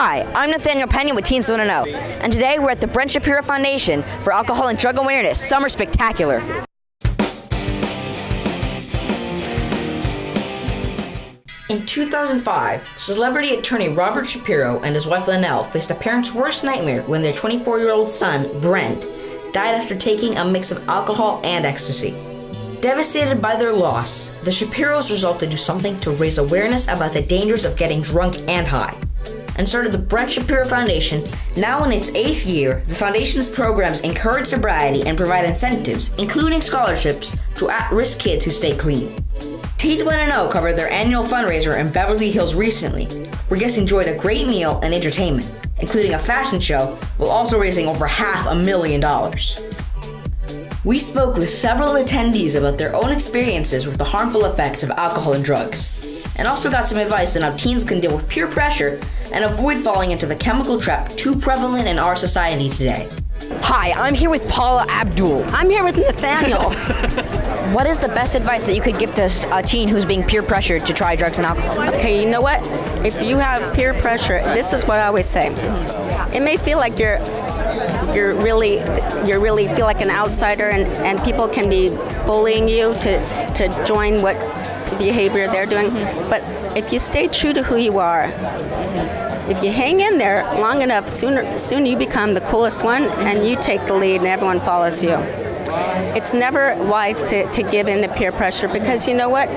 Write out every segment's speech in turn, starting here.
Hi, I'm Nathaniel Pena with Teens Want to Know, and today we're at the Brent Shapiro Foundation for Alcohol and Drug Awareness Summer Spectacular. In 2005, celebrity attorney Robert Shapiro and his wife Linnell faced a parent's worst nightmare when their 24-year-old son, Brent, died after taking a mix of alcohol and ecstasy. Devastated by their loss, the Shapiros resolved to do something to raise awareness about the dangers of getting drunk and high, and started the Brent Shapiro Foundation. Now in its 8th year, the foundation's programs encourage sobriety and provide incentives, including scholarships, to at-risk kids who stay clean. Teens Want to Know covered their annual fundraiser in Beverly Hills recently, where guests enjoyed a great meal and entertainment, including a fashion show, while also raising over $500,000. We spoke with several attendees about their own experiences with the harmful effects of alcohol and drugs, and also got some advice on how teens can deal with peer pressure and avoid falling into the chemical trap too prevalent in our society today. Hi, I'm here with Paula Abdul. I'm here with Nathaniel. What is the best advice that you could give to a teen who's being peer pressured to try drugs and alcohol? Okay, you know what? If you have peer pressure, this is what I always say. It may feel like you really feel like an outsider, and people can be bullying you to join what behavior they're doing. But if you stay true to who you are, if you hang in there long enough, soon you become the coolest one, and you take the lead, and everyone follows you. It's never wise to give in to peer pressure, because you know what?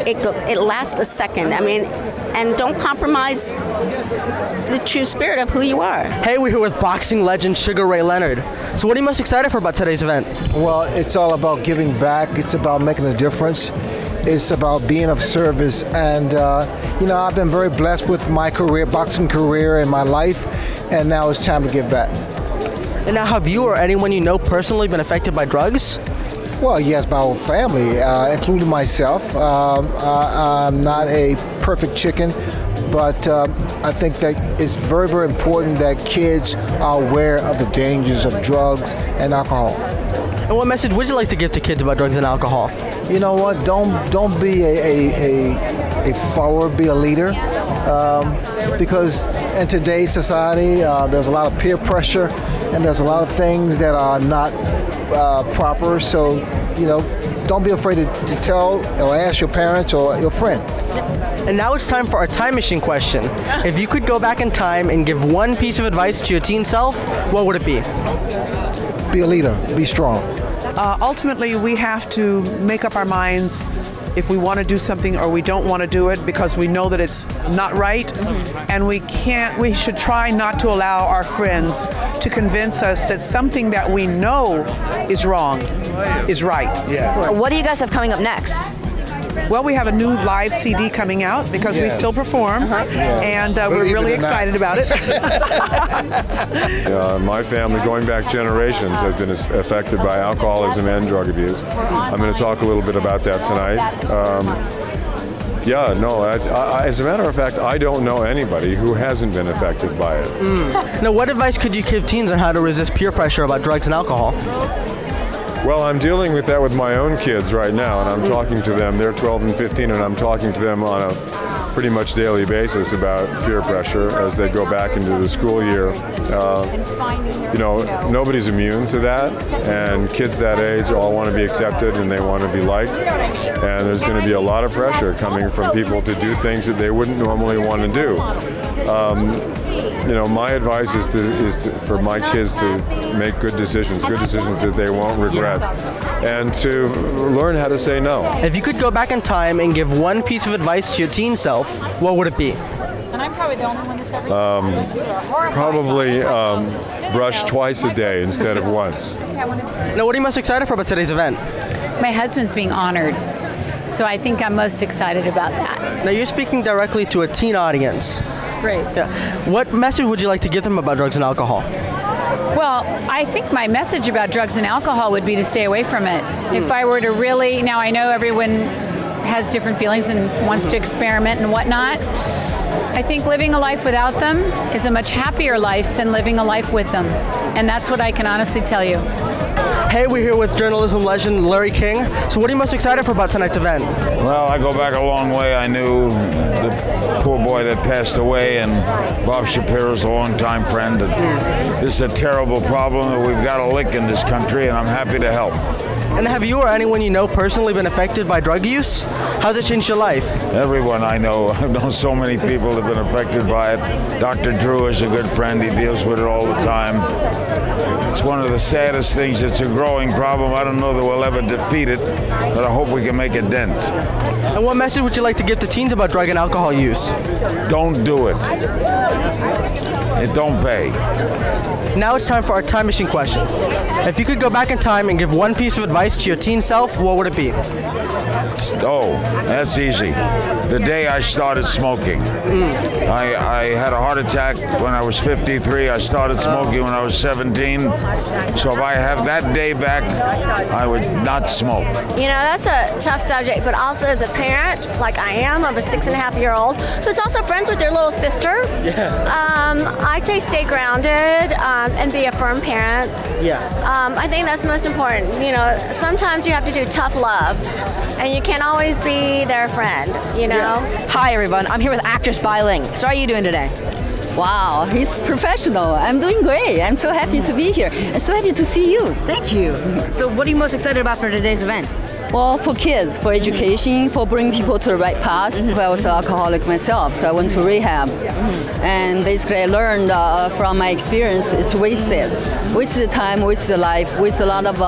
It lasts a second. I mean, and don't compromise the true spirit of who you are. Hey, we're here with boxing legend Sugar Ray Leonard. So what are you most excited for about today's event? Well, it's all about giving back. It's about making a difference. It's about being of service. And, I've been very blessed with my career, boxing career, and my life. And now it's time to give back. And now, have you or anyone you know personally been affected by drugs? Well, yes, my whole family, including myself. I'm not a perfect chicken, but I think that it's very, very important that kids are aware of the dangers of drugs and alcohol. And what message would you like to give to kids about drugs and alcohol? You know what? Don't be a follower, be a leader. Because in today's society, there's a lot of peer pressure, and there's a lot of things that are not proper. So, don't be afraid to tell or ask your parents or your friend. And now it's time for our time machine question. If you could go back in time and give one piece of advice to your teen self, what would it be? Be a leader. Be strong. Ultimately, we have to make up our minds if we want to do something or we don't want to do it, because we know that it's not right, and we should try not to allow our friends to convince us that something that we know is wrong is right. Yeah. What do you guys have coming up next? Well, we have a new live CD coming out because we still perform, and we're really excited about it. My family, going back generations, has been affected by alcoholism and drug abuse. I'm going to talk a little bit about that tonight. As a matter of fact, I don't know anybody who hasn't been affected by it. Now, what advice could you give teens on how to resist peer pressure about drugs and alcohol? Well, I'm dealing with that with my own kids right now, and I'm talking to them. They're 12 and 15, and I'm talking to them on a pretty much daily basis about peer pressure as they go back into the school year. Nobody's immune to that, and kids that age all want to be accepted and they want to be liked, and there's going to be a lot of pressure coming from people to do things that they wouldn't normally want to do. My advice is for my kids to make good decisions that they won't regret, and to learn how to say no. If you could go back in time and give one piece of advice to your teen self, what would it be? And I'm probably the only one that's ever Probably brush twice a day instead of once. Now, what are you most excited for about today's event? My husband's being honored, so I think I'm most excited about that. Now, you're speaking directly to a teen audience. Great. Yeah. What message would you like to give them about drugs and alcohol? Well, I think my message about drugs and alcohol would be to stay away from it. If I were to really, now I know everyone has different feelings and wants to experiment and whatnot. I think living a life without them is a much happier life than living a life with them. And that's what I can honestly tell you. Hey, we're here with journalism legend Larry King. So what are you most excited for about tonight's event? Well, I go back a long way. I knew the poor boy that passed away, and Bob Shapiro's a longtime friend. And this is a terrible problem that we've got to lick in this country, and I'm happy to help. And have you or anyone you know personally been affected by drug use? How's it changed your life? Everyone I know, I've known so many people that have been affected by it. Dr. Drew is a good friend. He deals with it all the time. It's one of the saddest things. It's a growing problem. I don't know that we'll ever defeat it, but I hope we can make a dent. And what message would you like to give to teens about drug and alcohol use? Don't do it. It don't pay. Now it's time for our time machine question. If you could go back in time and give one piece of advice to your teen self, what would it be? Oh, that's easy. The day I started smoking. I had a heart attack when I was 53. I started smoking when I was 17. So if I have that day back, I would not smoke. You know, that's a tough subject, but also as a parent, like I am, of a 6.5-year-old who's also friends with their little sister. I say stay grounded and be a firm parent. I think that's the most important. You know, sometimes you have to do tough love, and you can't always be their friend, you know? Hi, everyone. I'm here with actress Bai Ling. So how are you doing today? Wow, he's professional. I'm doing great. I'm so happy to be here. I'm so happy to see you. Thank you. So what are you most excited about for today's event? Well, for kids, for education, for bringing people to the right path. I was an alcoholic myself, so I went to rehab. And basically I learned from my experience, it's wasted. Wasted time, wasted life, wasted a lot of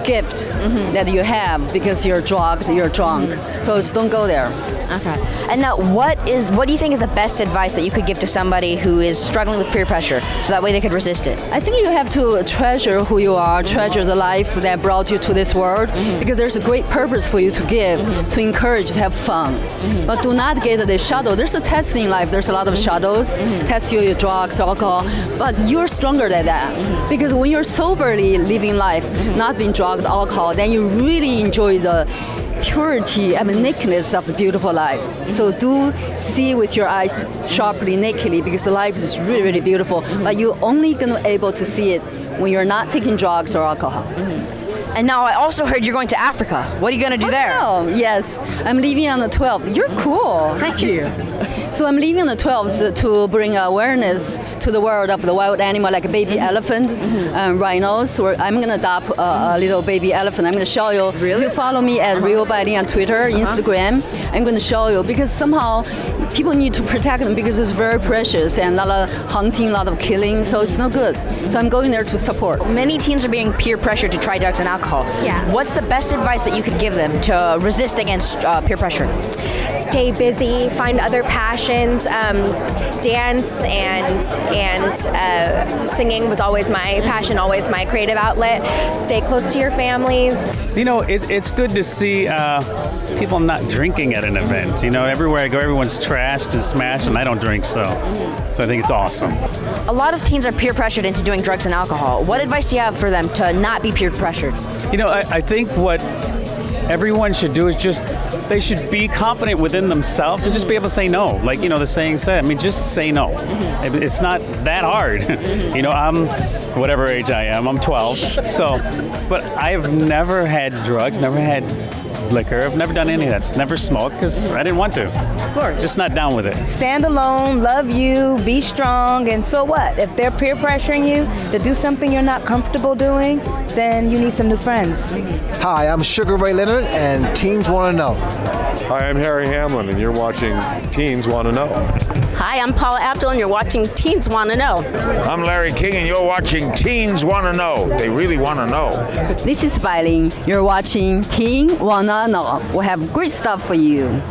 gift that you have because you're drugged, you're drunk. So just don't go there. Okay. And now, what do you think is the best advice that you could give to somebody who is struggling with peer pressure, so that way they could resist it? I think you have to treasure who you are, treasure the life that brought you to this world, because there's a great purpose for you to give, to encourage, to have fun. But do not get the shadow. There's a test in life. There's a lot of shadows. Test you, your drugs, alcohol. But you're stronger than that, because when you're soberly living life, not being drugged, alcohol, then you really enjoy the purity and nakedness of the beautiful life. So do see with your eyes sharply, nakedly, because the life is really, really beautiful. But you're only going to be able to see it when you're not taking drugs or alcohol. And now I also heard you're going to Africa. What are you going to do there? Oh, yes. I'm leaving on the 12th. You're cool. Thank you. So I'm leaving on the 12th to bring awareness to the world of the wild animal, like a baby elephant, rhinos. I'm going to adopt a little baby elephant. I'm going to show you. Really? If you follow me at Real Bai Ling on Twitter, Instagram, I'm going to show you, because somehow people need to protect them because it's very precious and a lot of hunting, a lot of killing, so it's no good. So I'm going there to support. Many teens are being peer pressured to try drugs and alcohol. Yeah. What's the best advice that you could give them to resist against peer pressure? Stay busy, find other passions. Dance and singing was always my passion, always my creative outlet. Stay close to your families. You know, it's good to see people not drinking at an event. You know, everywhere I go, everyone's trashed and smashed, and I don't drink, so I think it's awesome. A lot of teens are peer pressured into doing drugs and alcohol. What advice do you have for them to not be peer pressured? You know, I think what everyone should do is just, they should be confident within themselves and just be able to say no. Like, you know, the saying said, I mean, just say no. It's not that hard. You know, I'm whatever age I am, I'm 12. So, but I've never had drugs, never had liquor. I've never done any of that. Never smoked because I didn't want to. Of course. Just not down with it. Stand alone, love you, be strong, and so what? If they're peer pressuring you to do something you're not comfortable doing, then you need some new friends. Hi, I'm Sugar Ray Leonard, and Teens Want to Know. Hi, I'm Harry Hamlin, and you're watching Teens Want to Know. Hi, I'm Paula Abdul, and you're watching Teens Want to Know. I'm Larry King, and you're watching Teens Want to Know. They really want to know. This is Bai Ling. You're watching Teen Wanna Know. We have great stuff for you.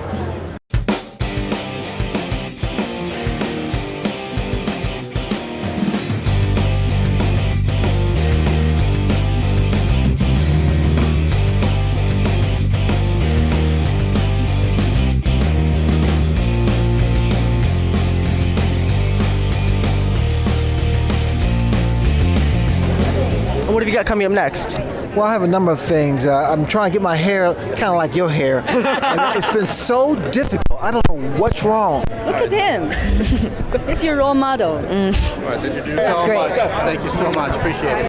What have you got coming up next? Well, I have a number of things. I'm trying to get my hair kind of like your hair. And it's been so difficult. I don't know what's wrong. Look at him. It's your role model. That's great. Thank you so much. Appreciate it.